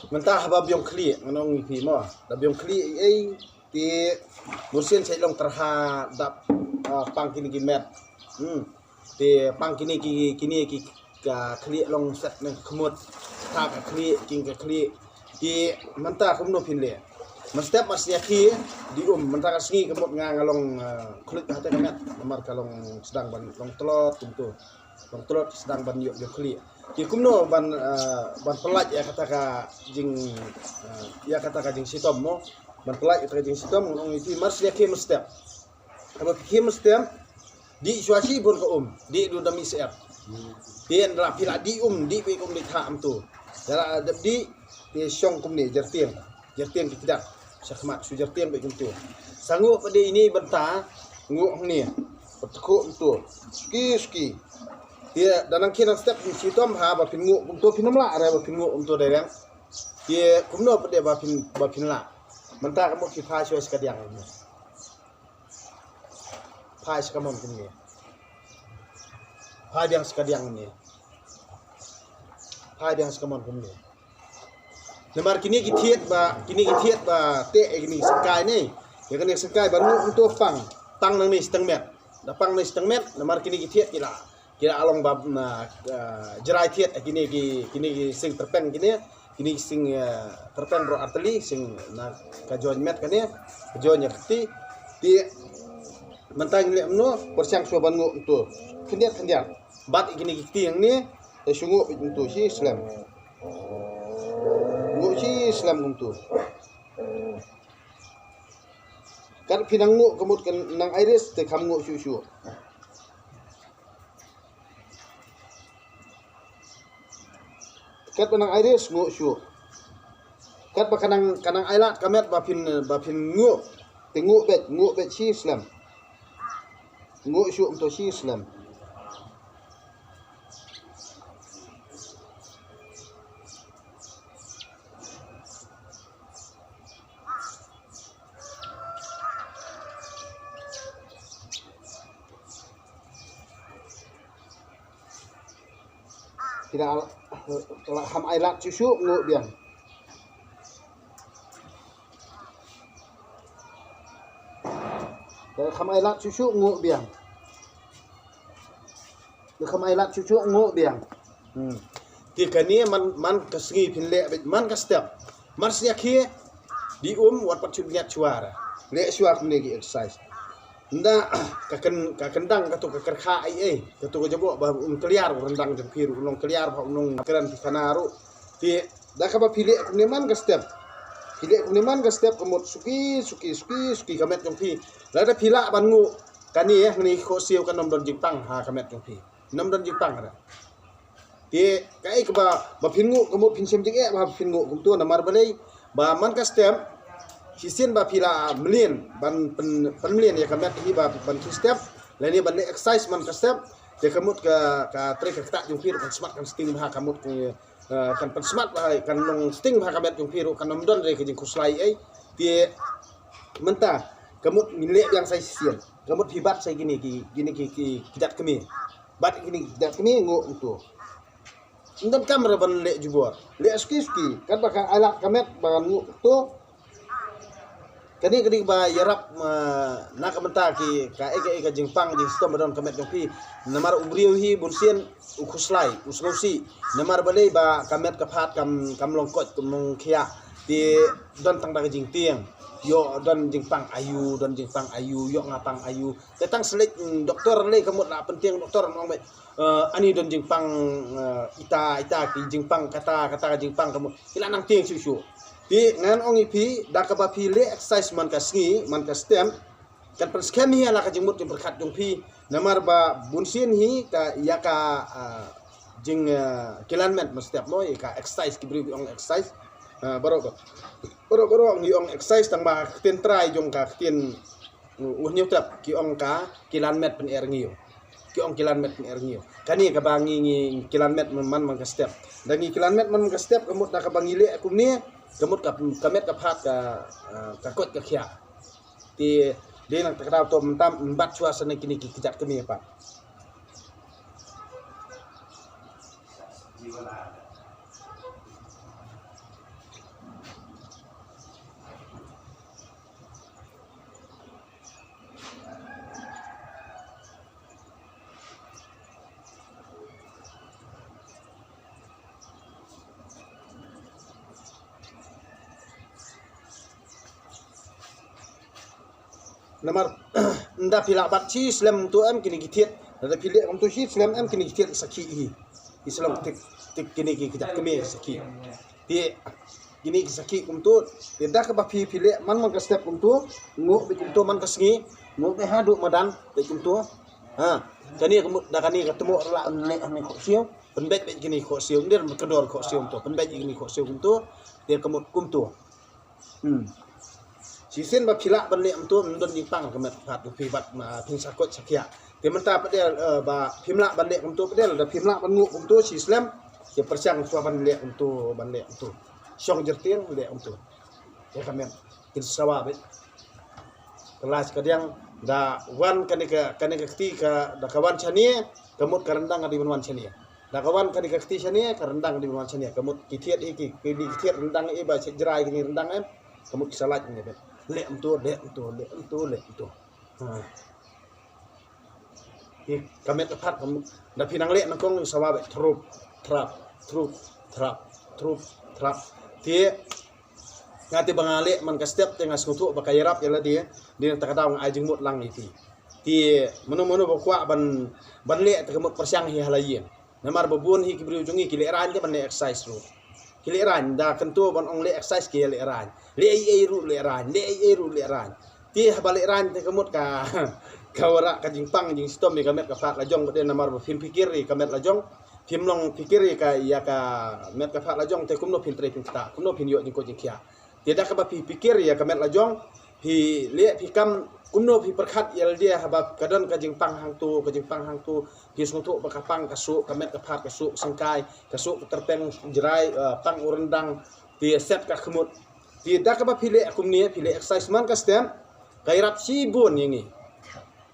mentah babiong kli nganong ipi mo babiong kli ai ti musin sai long terhadap pang kini gimet ti pang kini ki ka kli long set nang kemut ta ka kli king ka kli ti mentah kumno pinle mestep mas yaki di mentah ka singi kemut ngalong kulit hate kamet nomor kalong sedang ban long telot tentu long telot sedang ban yok kli ki kumno ban pelaj ya kata ka jing sitom mo ban pelaj kata jing sitom ngong iti mars ya ke mestep kalau ke mestep di suasi pun ke di du dami sep tien ra pila di di pe di tham tu dara di syong kum ni jertien ki tidak sakmat su jertien pe tu sangu pada ini benta nguk ni petkuk tu ski dia danang kina step di situ ha ba pingu untuk pinamla ada ba pingu untuk dereng dia kumno pede ba pinla mentah kamu ki phai choi skadiang ni phai skamon kini phai diang skadiang ni phai diang skamon kini lemar kini ki thiet ba te kini sekai ni ya kini sekai baru untuk pang nang ni seteng met da pang ni seteng met lemar kini ki thiet kira along bab na jerai thiet kini sing terpen kini sing terpen bro arteli sing na kajon met kani kajon yakti ti mentang le mno persiang soban ngo tu kendiat bat kini tiang ni sungu itu si islam ngo si islam untuk kan pinang ngo kemut kan nang iris te kam ngo su kat benang iris ngu syu kat ba kanang ailat kamet ba pin ngu tengu bet si islam ngu syu untuk si islam tidak ham ailat susu ngu biang ham ailat susu ngu biang tika ni man kasengi pinle man kastep marsnya ki di wat pat nyat suara le suara ni exercise nda kakendang katu kakerkha ai katu jabo ba keliar rendang jempir ulong keliar ba ulong keran pikanaru ti da ka ba pile kuneman ka step kemut suki kamet jompi la da pila bangu kani ni ko siu kan nomdon jipang ha kamet jompi nomdon jipang ada ti kai ka ba pingu kemut pinsem jing ba pingu kumtu namar balai ba man ka step hisin ba pila melin ban penmelin ya kamet hi ba ban step lani ban exercise man ka step ya kamut ka trek ka tak jung piru kan smart kan sting ha kamut kan pen smart ba kan long sting ha kamet jung piru kan nomdon re ke jing kuslai ai ti menta kamut nilai yang saya sisian kamut hibat saya gini kidat kemi bat gini kidat kemi ngo itu ndan kamera ban le jubor le ski kan ba alat kamet ba ngo tu kani ba yarap na kamenta ki ka eka jingpang jing sistem badon kamet jopi namar umriu hi bursien ukuslai uslosi namar balei ba kamet kaphat kam longkot kum khia ti don tang da jing tiang yo don jingpang ayu yo ngapang ayu tetang selek doktor le kamut la penting doktor ngong ani don jingpang ita ki jingpang kata jingpang kamu ila nang tiang susu di ngan ong ipi da ka ba pile exercise man ka sngi man ka stem kan per scam hi ala ka jingmut jing berkat jong pi namar ba bunsin hi ka ya ka jing kilanmet mas step mo ka exercise ki bri ong exercise baro ong ong exercise tang ba tin try jong ka tin nyut tap ki ong ka kilanmet pen ngiyo ki ong kilanmet pen ngiyo kani ka bangi kilanmet man ka step dangi kilanmet man ka step kamut da ka bangile akum ni kamut kamet kaphat ka kot ka khia ti de nang takdaw to mbat suasana kini kijat kami pak Namar nda pila bat chi Islam tu am kini gitiet nda pila am tu chi Islam am kini gitiet saki hi Islam tik kini ki kejak kemi saki ti kini saki tu nda ka ba pila man ka step tu nguk bi tu man ka sengi nguk be hadu madan be tu ha kani da kani ketemu la ne ko siu penbet be kini ko siu ndir kedor ko siu tu penbet kini ko siu tu dia kemut tu Sisin ba pila ban le am tu ndon jingpang kemet phat pi bat ma pin sakot sakya te menta padel ba pimla ban le am tu padel da pimla ban nguk am tu si Islam je persiang tua ban le am tu syong jerting le am tu ya kamet kin sawa be kelas kadang da wan kanika kti ka da kawan chanie kemut karendang di wan chanie da kawan kanika kti chanie karendang di wan chanie kemut kitiet iki kitiet rendang e ba jerai ni rendang em kemut salat ni be le tu ha ik kamet phat kam da pinang le nakong sawa be trup tie ngati bangale man ka step tengah skutu bakayarap yala dia takadaw ng ajing mut lang iti tie mano bakwa ban le takamot persiang hi halayen namar babun hi kibriu jungi kileran je ban le exercise ro kileran da kentu ban ong le exercise ki leran le ran ti habale ran te kamut ka kawara ka jingpang jing stom mi kamet ka fat lajong bade namar ba film pikiri kamet lajong film long pikiri ka ya ka met ka fat lajong te kumno film tre film ta kumno film yo jing ko jing kia tidak ka ba pikir ya kamet lajong hi le pikam kumno pi perkhat yal dia habab kadon ka jingpang hang tu hi sungtu bakapang kasu kamet ka fat kasu sangkai kasu terpeng jerai pang urendang ti set ka kemut tidak ka ba pile akumni pile exercise man ka stem kairap sibun yangi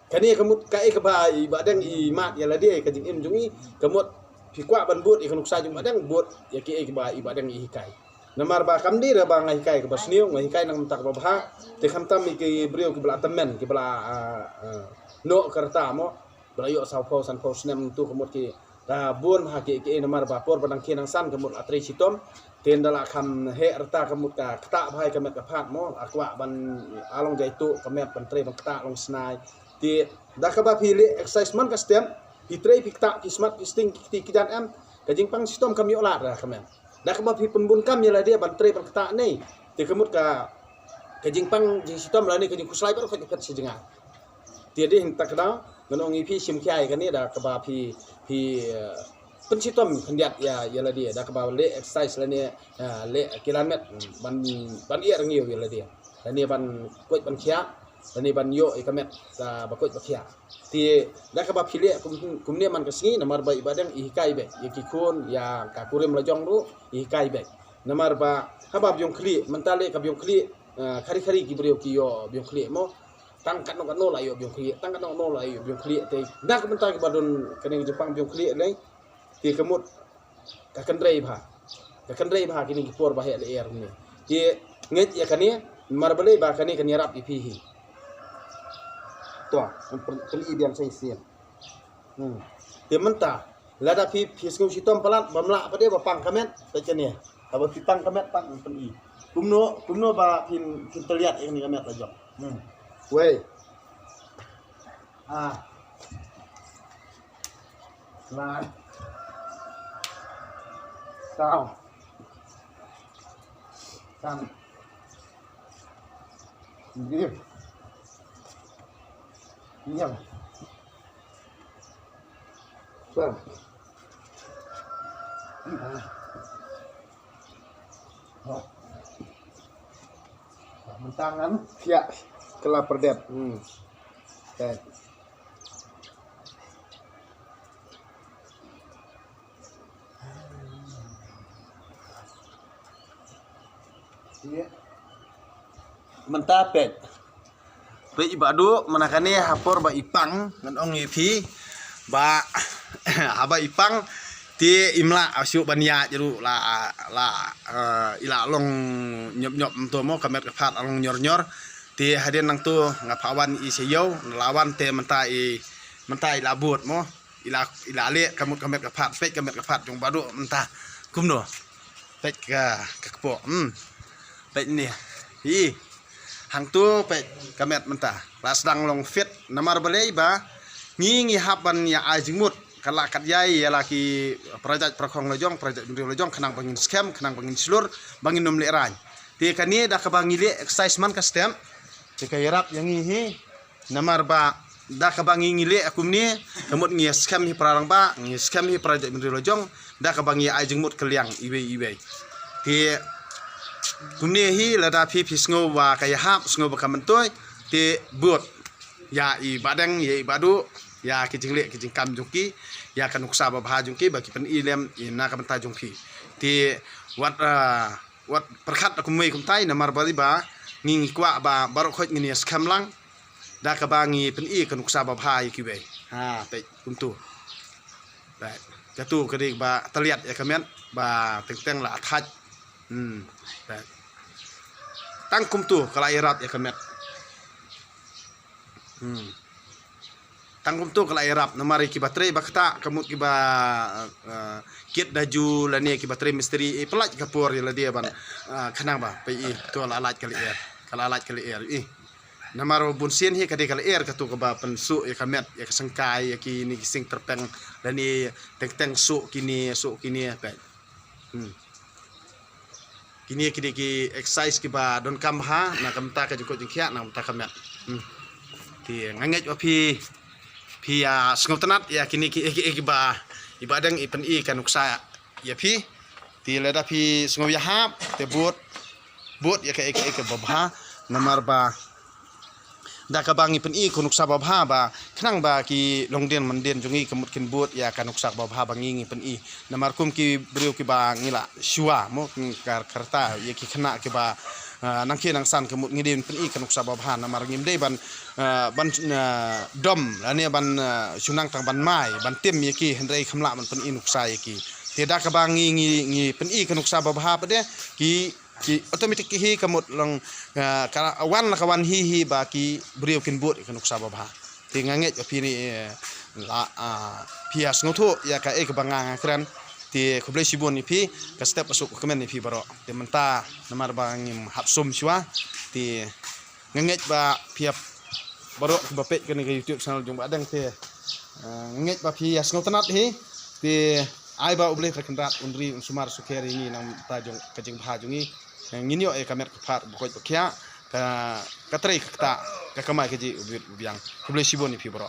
kani kemut kai ka ba ibadang i mat yala dia ka jing im jungi kemut pikwa ban but ikan uksa jung badang but ya ki ba ibadang i hikai namar ba kamdi ra ba ngai hikai ka basniu ngai hikai nang tak ba bha te khamtam mi ki brio ki bla tamen ki bla no karta mo bla yo sau pho san pho snem tu kemut ki ta bun ha ki namar ba por badang kinang san kemut atri sitom ten dala kham he arta kemut ka kta bhai kemet ka phat mo akwa ban along jaitu kemet ban tre ban kta long snai ti da ka ba pili exercise man ka stem hitrei pikta kismat kisting kijan am kajing pang sistem kami olah dah kemen da ka ba pi penbun kam yala dia ban tre ban kta nei ti kemut ka kajing pang jing sistem la ni kajing kuslai bar ko kat sejenga ti di hinta kada ngonong ipi sim kiai kan ni da ka ba pi pensitom kendiat ya yala dia da ka ba le exercise la ni le kilomet ban iya rengiu yala dia la ni ban kuat ban kia dan ban yo ikamet ka bakot bakia ti da ka ba phile kumne man kasngi namar ba ibadang ihikai be yakikun ya ka kurim lajong ru ihikai be namar ba habab yong kli mentale ka yong kli kari gibriyo kiyo yong kli mo tangkat no la yo yong kli tangkat no la yo yong kli te da ka mental ka badon kaneng Jepang yong kli le ti kemut ka kendrei ba kini gipor ba he le er ni ti nget ya kani marbale ba kani nyarap ipihi tua peli biang sai sian ti menta lada pi skum sitom palat bamla pa dia bapang kamet tacania aba pipang kamet pang peli kumno ba pin terlihat ini kamet lajok wei nah sao san diam diam san mentangan ya kelapar dep okay. Mentapet pe ibadu manakane hapor ba ipang ngan ong ipi ba haba ipang ti imla asyuk bania jeru la ila long nyop to mo kamet kafat along nyor ti hadin nang tu ngapawan i seyau lawan te mentai labut mo ila le kamet kafat pe kamet kafat jong badu mentah kumno pe ka kepo pe ni hi hang tu pe kamet mentah la sedang long fit namar balai ba ngi haban ya ajimut kala kat yai ya laki projek prakong lojong projek bendri lojong kenang bangin scam kenang bangin slur bangin nom le ran ti kani dah kabangi le exercise man ka stem ti kayarap yang hi namar ba dah kabangi ngile akum ni kemut ngi scam hi parang ba ngi scam hi projek bendri lojong dah kabangi ajimut keliang iwe ti kumni hi lada phi sngo wa kaya hap sngo ba kamantoy ti buat ya i badang ya i badu ya kijing le kijing kam jungki ya kan uksa ba bha jungki bagi pen ilem ina ka banta jungki ti wat perkhat aku mai kum tai namar bali ba ngi kwa ba barok khoj ngi skam lang da ka ba ngi pen i kan uksa ba bha ki be ha te kum tu ba jatu kedi ba taliat ya kamen ba teng la thaj ba tang kum tu kala irat ya kamet tangkum tu kala irap namari ki baterai bakta kamut ki ba kit daju lani ki baterai misteri pelaj kapur ya dia ban khanang ba pe i to la alat kali air i namaro bunsin hi kadi kali air katu ka ba pensu ya kamet ya kesengkai ya ki ni sing terpeng lani teng su kini pe kini ki exercise ki ba don kam ha na kamta ka jukot jingkhia na ta kamet ti nganget opi pia sngotenat ya kini ki ba ibadang ipen i kan uksa ya pi ti leda pi sngo ya hap te bot ya ke babha namar ba da ka bang ipen i kun uksa babha ba khnang ba ki longden manden jungi kemut kin bot ya kan uksa babha bangi ipen i namar kum ki brio ki ba ngila shua mo kar karta ya ki khna ki ba nangki nang san kemut ngidin pen i kan uksa babha namar ngim dei ban dom lani ban sunang tang ban mai ban tim yaki hendrai khamla man pen i nuksa yaki teda ka bangi ngi pen i kan nuksa babha pade ki automatic hi kamut long awan la kawan hi ba ki brio kin bot kan nuksa babha ti nganget api ni la pias ngoto ya ka ka banga kran ti khoblai sibon ni pi ka step asuk kemen ni pi baro ti menta namar bangim hapsum chwa ti nganget ba piap baru bapet kena ke YouTube channel jung badang te nget ba phi as ngotanat hi te ai ba uble terkendat undri sumar sukeri ni nang tajung kajing bha jungi ngini o e kamer phat bokoj bakya ka katrai ka kamai ke ji ubiang kuble sibon ni phi bro